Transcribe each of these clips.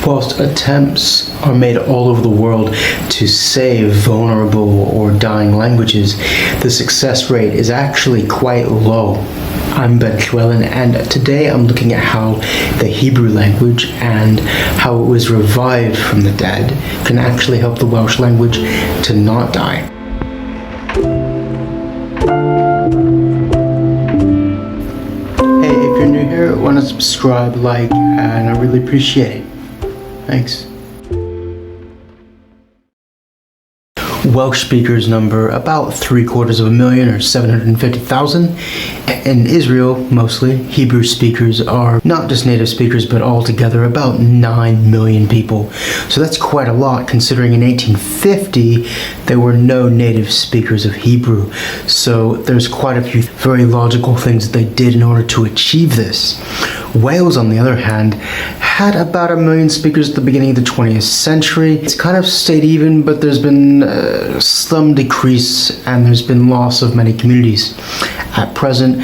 Whilst attempts are made all over the world to save vulnerable or dying languages, the success rate is actually quite low. I'm Ben Llewellyn, and today I'm looking at how the Hebrew language and how it was revived from the dead can actually help the Welsh language to not die. Hey, if you're new here, want to subscribe, like, and I really appreciate it. Thanks. Welsh speakers number about 750,000 or 750,000. In Israel, mostly, Hebrew speakers are not just native speakers, but altogether about 9 million people. So that's quite a lot, considering in 1850, there were no native speakers of Hebrew. So there's quite a few very logical things that they did in order to achieve this. Wales, on the other hand, had about 1 million speakers at the beginning of the 20th century. It's kind of stayed even, but there's been some decrease and there's been loss of many communities. At present,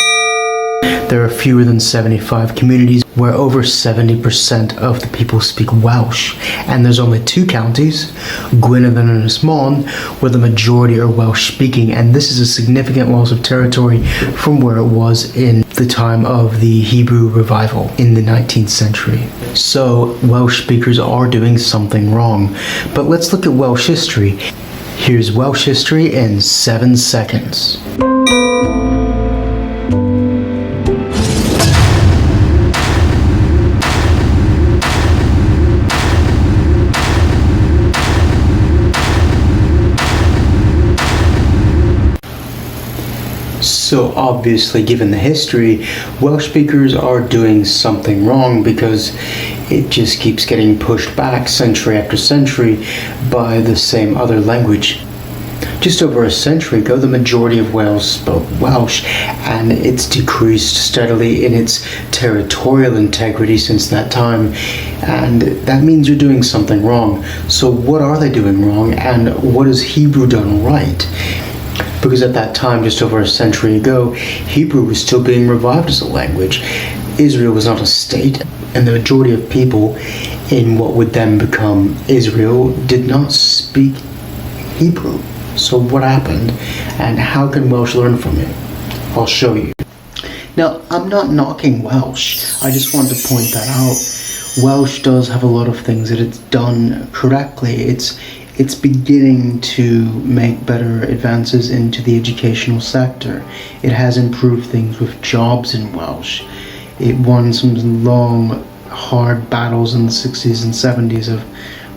there are fewer than 75 communities where over 70% of the people speak Welsh. And there's only 2 counties, Gwynedd and Ynys Môn, where the majority are Welsh speaking. And this is a significant loss of territory from where it was in the time of the Hebrew revival in the 19th century. So Welsh speakers are doing something wrong. But let's look at Welsh history. Here's Welsh history in 7 seconds. So obviously, given the history, Welsh speakers are doing something wrong because it just keeps getting pushed back century after century by the same other language. Just over a century ago, the majority of Wales spoke Welsh, and it's decreased steadily in its territorial integrity since that time, and that means you're doing something wrong. So what are they doing wrong, and what has Hebrew done right? Because at that time, just over a century ago, Hebrew was still being revived as a language. Israel was not a state, and the majority of people in what would then become Israel did not speak Hebrew. So what happened, and how can Welsh learn from it? I'll show you. Now, I'm not knocking Welsh. I just want to point that out. Welsh does have a lot of things that it's done correctly. It's beginning to make better advances into the educational sector. It has improved things with jobs in Welsh. It won some long, hard battles in the 60s and 70s of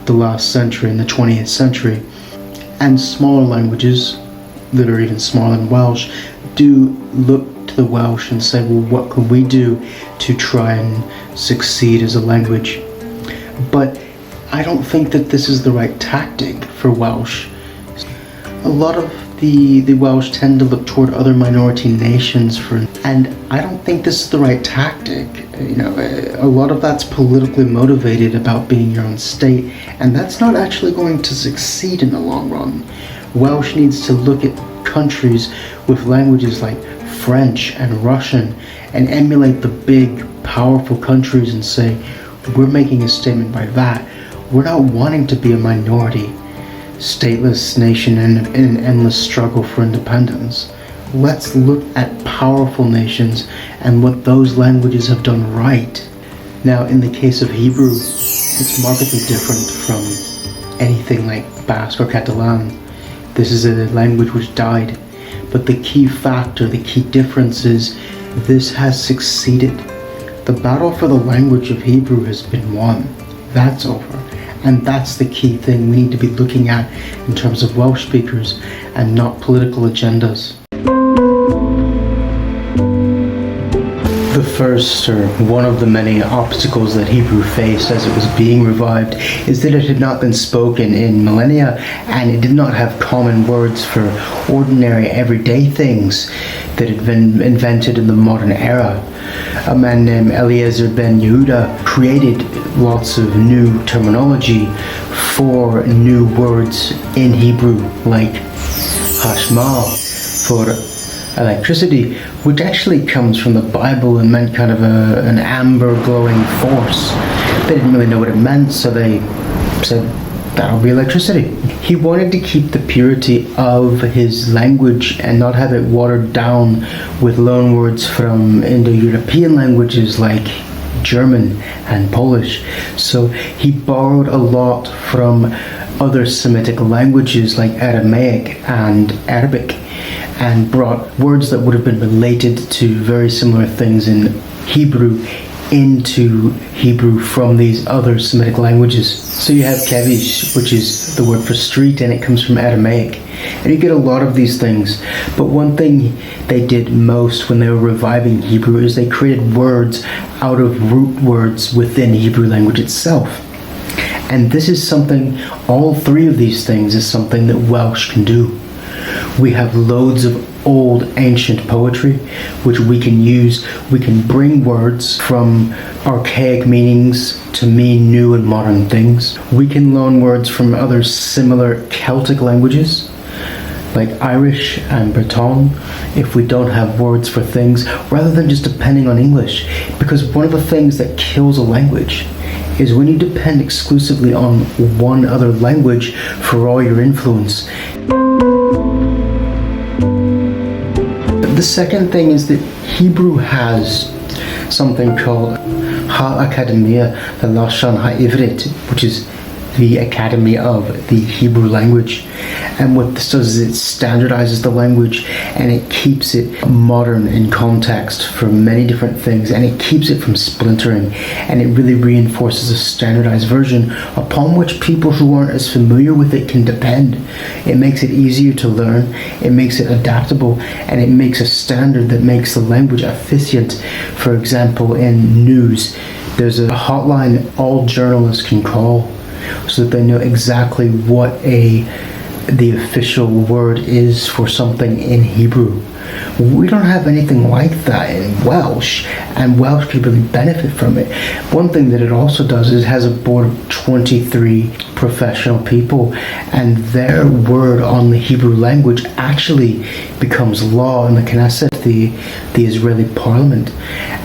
the last century, in the 20th century. And smaller languages that are even smaller than Welsh do look to the Welsh and say, well, what can we do to try and succeed as a language? But I don't think that this is the right tactic for Welsh. A lot of the Welsh tend to look toward other minority nations and I don't think this is the right tactic. You know, a lot of that's politically motivated about being your own state, and that's not actually going to succeed in the long run. Welsh needs to look at countries with languages like French and Russian and emulate the big, powerful countries and say, we're making a statement by that. We're not wanting to be a minority, stateless nation in an endless struggle for independence. Let's look at powerful nations and what those languages have done right. Now, in the case of Hebrew, it's markedly different from anything like Basque or Catalan. This is a language which died. But the key factor, the key difference is this has succeeded. The battle for the language of Hebrew has been won. That's over. And that's the key thing we need to be looking at in terms of Welsh speakers and not political agendas. The first, or one of the many obstacles that Hebrew faced as it was being revived, is that it had not been spoken in millennia, and it did not have common words for ordinary everyday things that had been invented in the modern era. A man named Aliyah ben Yehuda created lots of new terminology for new words in Hebrew, like hashmal for electricity, which actually comes from the Bible and meant kind of an amber glowing force. They didn't really know what it meant, so they said, that'll be electricity. He wanted to keep the purity of his language and not have it watered down with loanwords from Indo-European languages like German and Polish. So he borrowed a lot from other Semitic languages like Aramaic and Arabic, and brought words that would have been related to very similar things in Hebrew into Hebrew from these other Semitic languages. So you have kevish, which is the word for street, and it comes from Aramaic. And you get a lot of these things. But one thing they did most when they were reviving Hebrew is they created words out of root words within Hebrew language itself. And this is something, all three of these things is something that Welsh can do. We have loads of old ancient poetry which we can use. We can bring words from archaic meanings to mean new and modern things. We can loan words from other similar Celtic languages like Irish and Breton if we don't have words for things, rather than just depending on English. Because one of the things that kills a language is when you depend exclusively on one other language for all your influence. The second thing is that Hebrew has something called Ha-Akademia Lashon HaIvrit, which is the Academy of the Hebrew language. And what this does is it standardizes the language and it keeps it modern in context for many different things, and it keeps it from splintering, and it really reinforces a standardized version upon which people who aren't as familiar with it can depend. It makes it easier to learn, it makes it adaptable, and it makes a standard that makes the language efficient. For example, in news, there's a hotline all journalists can call so that they know exactly what the official word is for something in Hebrew. We don't have anything like that in Welsh, and Welsh could really benefit from it. One thing that it also does is it has a board of 23 professional people, and their word on the Hebrew language actually becomes law in the Knesset, the Israeli parliament.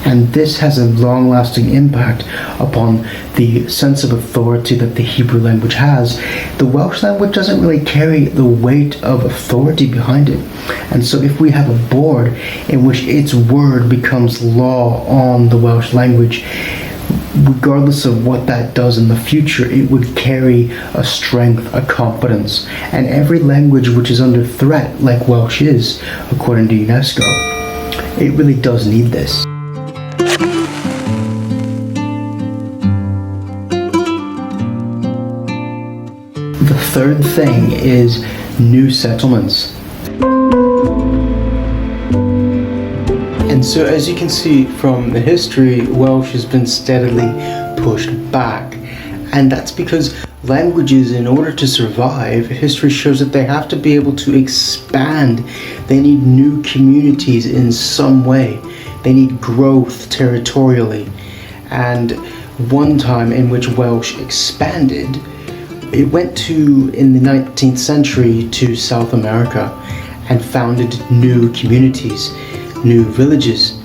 And this has a long-lasting impact upon the sense of authority that the Hebrew language has. The Welsh language doesn't really carry the weight of authority behind it. And so if we have a board in which its word becomes law on the Welsh language, regardless of what that does in the future, it would carry a strength, a competence. And every language which is under threat, like Welsh is, according to UNESCO, it really does need this. The third thing is new settlements. And so as you can see from the history, Welsh has been steadily pushed back. And that's because languages, in order to survive, history shows that they have to be able to expand. They need new communities in some way. They need growth territorially. And one time in which Welsh expanded, it went in the 19th century to South America and founded new communities, new villages.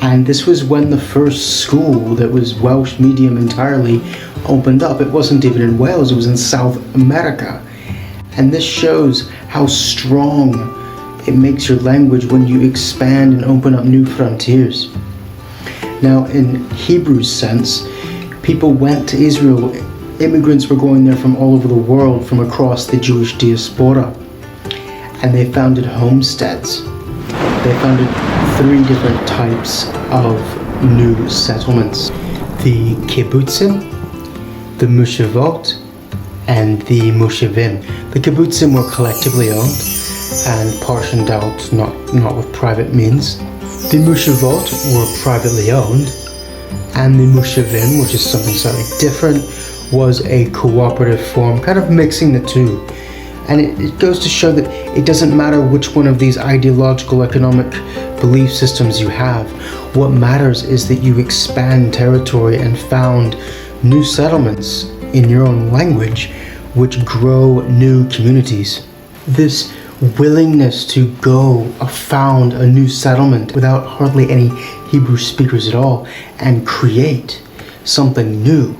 And this was when the first school that was Welsh medium entirely opened up. It wasn't even in Wales, it was in South America. And this shows how strong it makes your language when you expand and open up new frontiers. Now, in Hebrew's sense, people went to Israel. Immigrants were going there from all over the world, from across the Jewish diaspora. And they founded homesteads. They founded 3 different types of new settlements: the kibbutzim, the moshavot, and the moshavim. The kibbutzim were collectively owned and portioned out, not with private means. The moshavot were privately owned, and the moshavim, which is something slightly different, was a cooperative form, kind of mixing the two. And it goes to show that it doesn't matter which one of these ideological, economic belief systems you have. What matters is that you expand territory and found new settlements in your own language, which grow new communities. This willingness to go found a new settlement without hardly any Hebrew speakers at all and create something new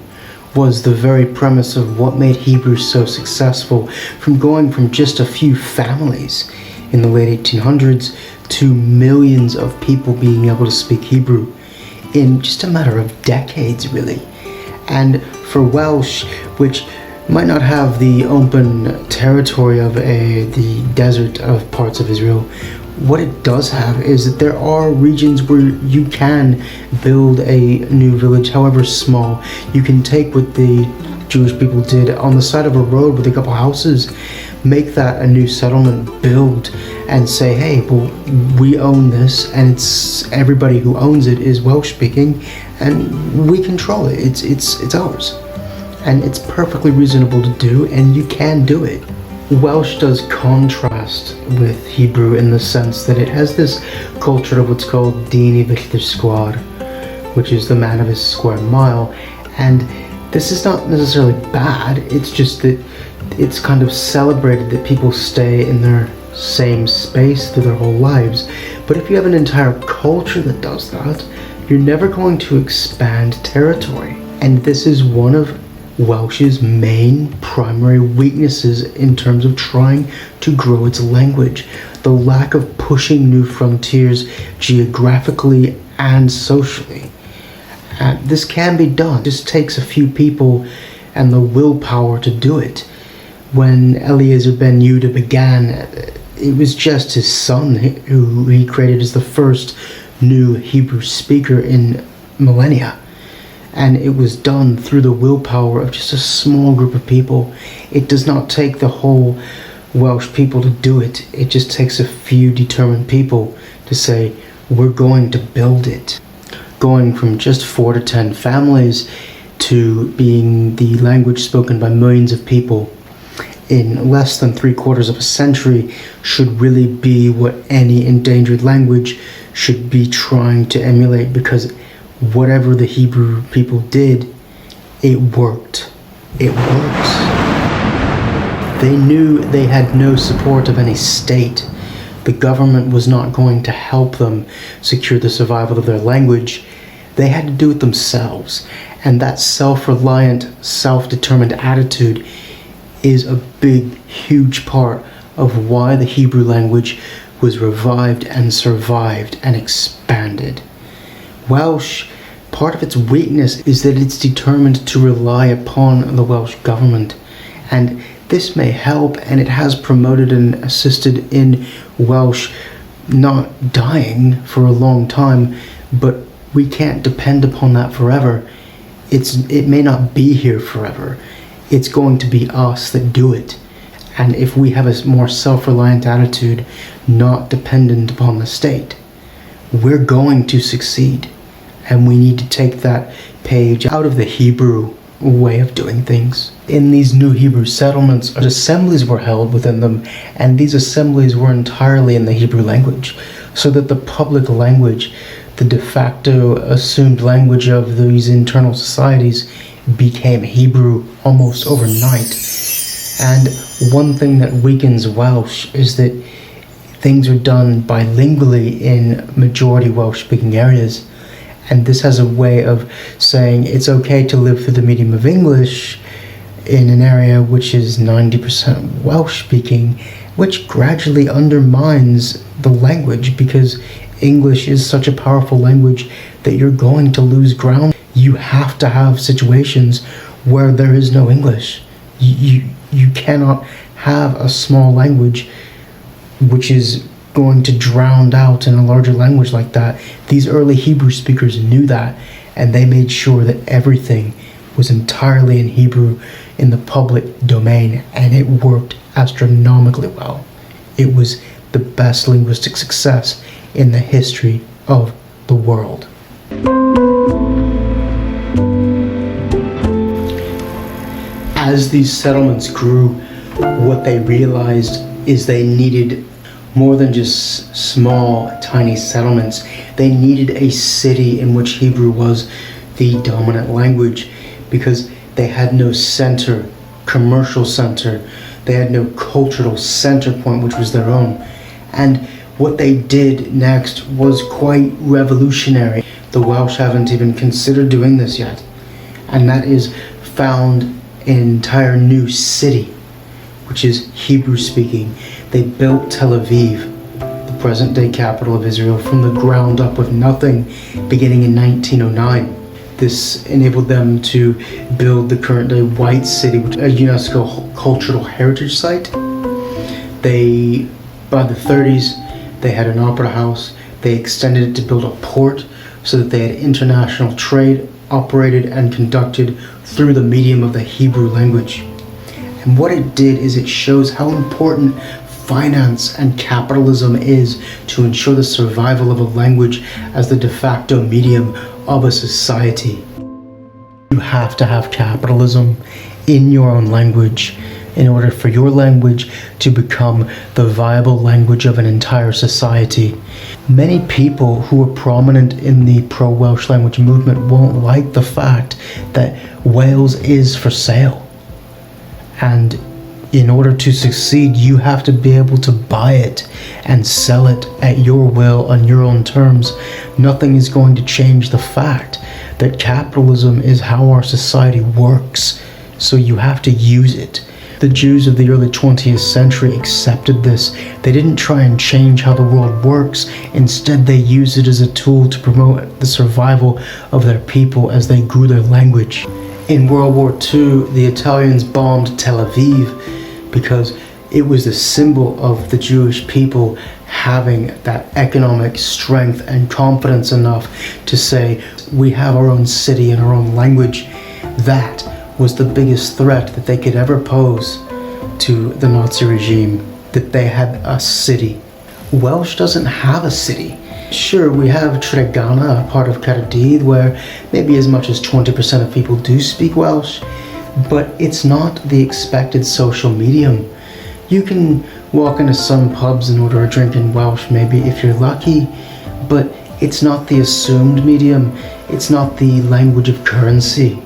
was the very premise of what made Hebrew so successful, from going from just a few families in the late 1800s to millions of people being able to speak Hebrew in just a matter of decades, really. And for Welsh, which might not have the open territory of the desert of parts of Israel, what it does have is that there are regions where you can build a new village, however small. You can take what the Jewish people did on the side of a road with a couple houses, make that a new settlement, build, and say, hey, well, we own this, and it's everybody who owns it is Welsh speaking, and we control it. It's ours, and it's perfectly reasonable to do, and you can do it. Welsh does contrast with Hebrew in the sense that it has this culture of what's called Dini Villtir Squad, which is the man of his square mile, and this is not necessarily bad. It's just that it's kind of celebrated that people stay in their same space through their whole lives. But if you have an entire culture that does that, you're never going to expand territory. And this is one of Welsh's main primary weaknesses in terms of trying to grow its language. The lack of pushing new frontiers geographically and socially. This can be done. It just takes a few people and the willpower to do it. When Eliezer ben Yehuda began, it was just his son who he created as the first new Hebrew speaker in millennia. And it was done through the willpower of just a small group of people. It does not take the whole Welsh people to do it. It just takes a few determined people to say, we're going to build it. Going from just 4 to 10 families to being the language spoken by millions of people in less than 3/4 of a century should really be what any endangered language should be trying to emulate, because whatever the Hebrew people did, it worked. It works. They knew they had no support of any state. The government was not going to help them secure the survival of their language. They had to do it themselves. And that self-reliant, self-determined attitude is a big, huge part of why the Hebrew language was revived and survived and expanded. Welsh, part of its weakness is that it's determined to rely upon the Welsh government. And this may help, and it has promoted and assisted in Welsh not dying for a long time, but we can't depend upon that forever. It may not be here forever. It's going to be us that do it. And if we have a more self-reliant attitude, not dependent upon the state, we're going to succeed. And we need to take that page out of the Hebrew way of doing things. In these new Hebrew settlements, assemblies were held within them, and these assemblies were entirely in the Hebrew language, so that the public language, the de facto assumed language of these internal societies, became Hebrew almost overnight. And one thing that weakens Welsh is that things are done bilingually in majority Welsh-speaking areas. And this has a way of saying it's okay to live through the medium of English in an area which is 90% Welsh-speaking, which gradually undermines the language, because English is such a powerful language that you're going to lose ground. You have to have situations where there is no English. You cannot have a small language which is going to drown out in a larger language like that. These early Hebrew speakers knew that, and they made sure that everything was entirely in Hebrew in the public domain, and it worked astronomically well. It was the best linguistic success in the history of the world. As these settlements grew, what they realized is they needed more than just small, tiny settlements. They needed a city in which Hebrew was the dominant language, because they had no center, commercial center. They had no cultural center point, which was their own. And what they did next was quite revolutionary. The Welsh haven't even considered doing this yet. And that is found an entire new city, which is Hebrew speaking. They built Tel Aviv, the present day capital of Israel, from the ground up with nothing, beginning in 1909. This enabled them to build the current day White City, which is a UNESCO cultural heritage site. By the 30s, they had an opera house. They extended it to build a port so that they had international trade operated and conducted through the medium of the Hebrew language. And what it did is it shows how important finance and capitalism is to ensure the survival of a language as the de facto medium of a society. You have to have capitalism in your own language in order for your language to become the viable language of an entire society. Many people who are prominent in the pro-Welsh language movement won't like the fact that Wales is for sale. And in order to succeed, you have to be able to buy it and sell it at your will on your own terms. Nothing is going to change the fact that capitalism is how our society works, so you have to use it. The Jews of the early 20th century accepted this. They didn't try and change how the world works. Instead, they used it as a tool to promote the survival of their people as they grew their language. In World War II, the Italians bombed Tel Aviv because it was the symbol of the Jewish people having that economic strength and confidence enough to say, we have our own city and our own language. That was the biggest threat that they could ever pose to the Nazi regime, that they had a city. Welsh doesn't have a city. Sure, we have Treganna, a part of Caerdydd, where maybe as much as 20% of people do speak Welsh, but it's not the expected social medium. You can walk into some pubs and order a drink in Welsh, maybe if you're lucky, but it's not the assumed medium. It's not the language of currency.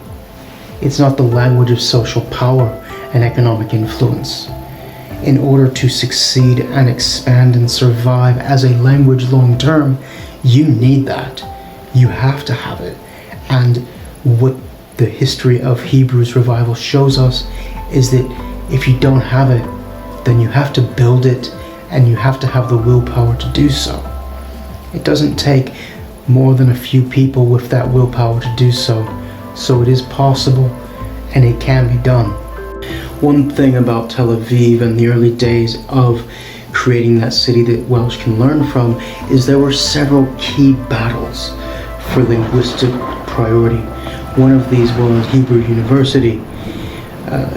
It's not the language of social power and economic influence. In order to succeed and expand and survive as a language long term, you need that. You have to have it. And what the history of Hebrew's revival shows us is that if you don't have it, then you have to build it, and you have to have the willpower to do so. It doesn't take more than a few people with that willpower to do so. So it is possible, and it can be done. One thing about Tel Aviv and the early days of creating that city that Welsh can learn from is there were several key battles for linguistic priority. One of these was Hebrew University.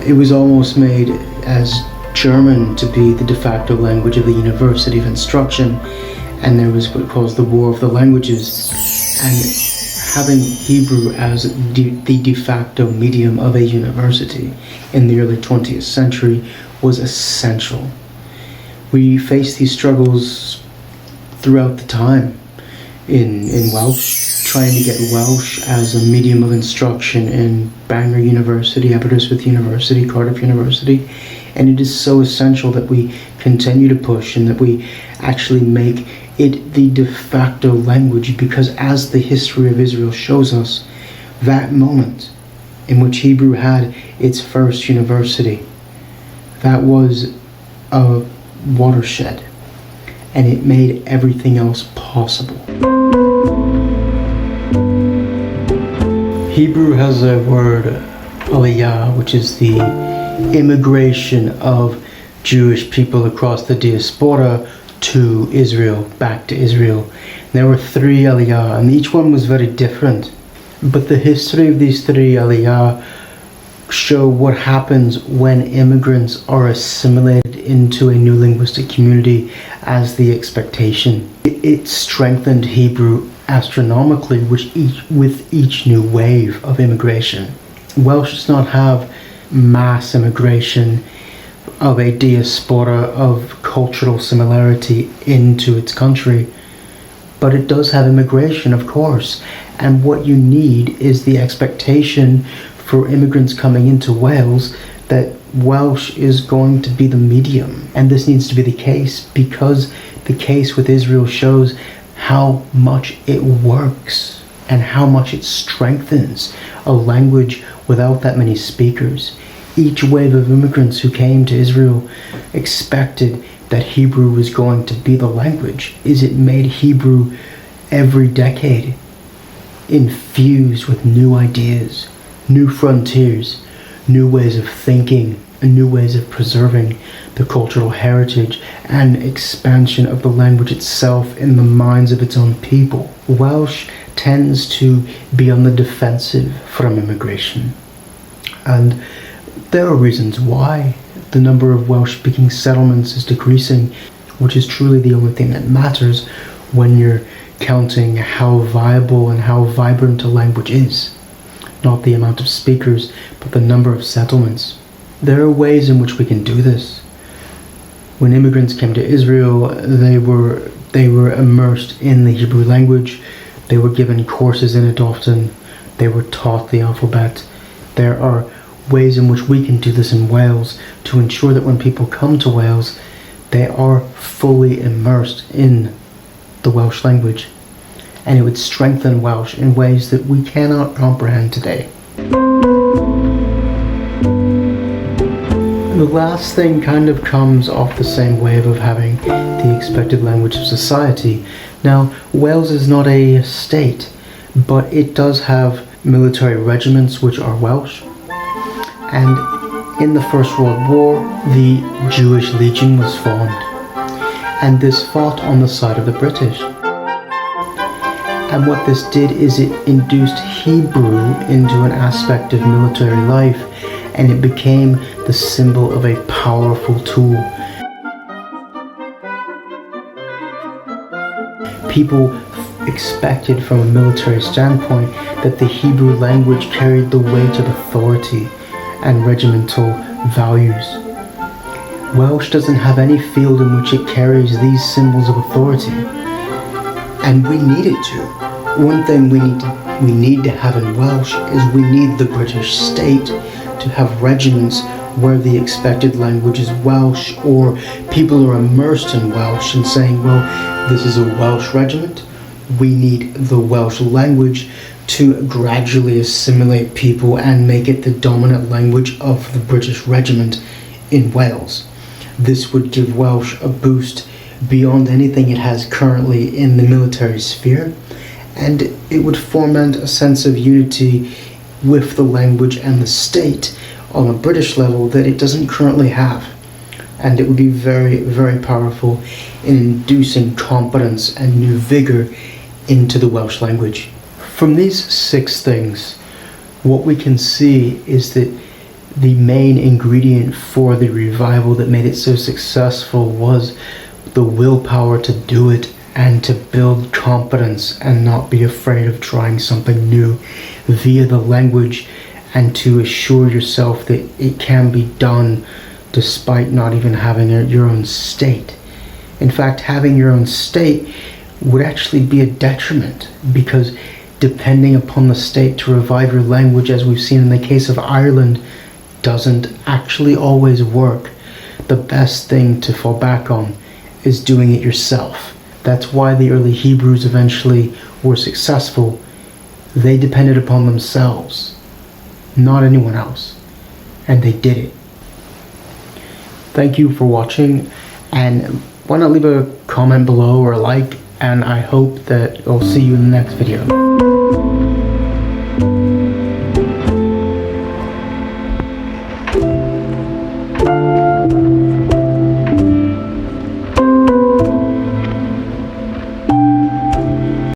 It was almost made as German to be the de facto language of the University of Instruction, and there was what calls the War of the Languages. And having Hebrew as the de facto medium of a university in the early 20th century was essential. We face these struggles throughout the time in Welsh, trying to get Welsh as a medium of instruction in Bangor University, Aberystwyth University, Cardiff University, and it is so essential that we continue to push and that we actually make it the de facto language, because as the history of Israel shows us, that moment in which Hebrew had its first university, that was a watershed, and it made everything else possible. Hebrew has a word, Aliyah, which is the immigration of Jewish people across the diaspora to Israel, back to Israel. There were 3 Aliyah, and each one was very different. But the history of these 3 Aliyah show what happens when immigrants are assimilated into a new linguistic community as the expectation. It strengthened Hebrew astronomically with each new wave of immigration. Welsh does not have mass immigration of a diaspora of cultural similarity into its country, but it does have immigration, of course. And what you need is the expectation for immigrants coming into Wales that Welsh is going to be the medium. And this needs to be the case because the case with Israel shows how much it works and how much it strengthens a language without that many speakers. Each wave of immigrants who came to Israel expected that Hebrew was going to be the language. It made Hebrew every decade infused with new ideas, new frontiers, new ways of thinking, and new ways of preserving the cultural heritage and expansion of the language itself in the minds of its own people. Welsh tends to be on the defensive from immigration, and there are reasons why. The number of Welsh-speaking settlements is decreasing, which is truly the only thing that matters when you're counting how viable and how vibrant a language is. Not the amount of speakers, but the number of settlements. There are ways in which we can do this. When immigrants came to Israel, they were immersed in the Hebrew language. They were given courses in it often. They were taught the alphabet. There are ways in which we can do this in Wales to ensure that when people come to Wales, they are fully immersed in the Welsh language, and it would strengthen Welsh in ways that we cannot comprehend today. The last thing kind of comes off the same wave of having the expected language of society. Now, Wales is not a state, but it does have military regiments which are Welsh. And in the First World War, the Jewish Legion was formed, and this fought on the side of the British. And what this did is it induced Hebrew into an aspect of military life, and it became the symbol of a powerful tool. People expected from a military standpoint that the Hebrew language carried the weight of authority and regimental values. Welsh doesn't have any field in which it carries these symbols of authority, and we need it to. One thing we need to have in Welsh is we need the British state to have regiments where the expected language is Welsh, or people are immersed in Welsh and saying, well, this is a Welsh regiment. We need the Welsh language to gradually assimilate people and make it the dominant language of the British regiment in Wales. This would give Welsh a boost beyond anything it has currently in the military sphere, and it would foment a sense of unity with the language and the state on a British level that it doesn't currently have. And it would be very, very powerful in inducing confidence and new vigor into the Welsh language. From these 6 things, what we can see is that the main ingredient for the revival that made it so successful was the willpower to do it and to build confidence and not be afraid of trying something new via the language, and to assure yourself that it can be done despite not even having your own state. In fact, having your own state would actually be a detriment, because depending upon the state to revive your language, as we've seen in the case of Ireland, doesn't actually always work. The best thing to fall back on is doing it yourself. That's why the early Hebrews eventually were successful. They depended upon themselves, not anyone else, and they did it. Thank you for watching, and why not leave a comment below or a like, and I hope that I'll see you in the next video.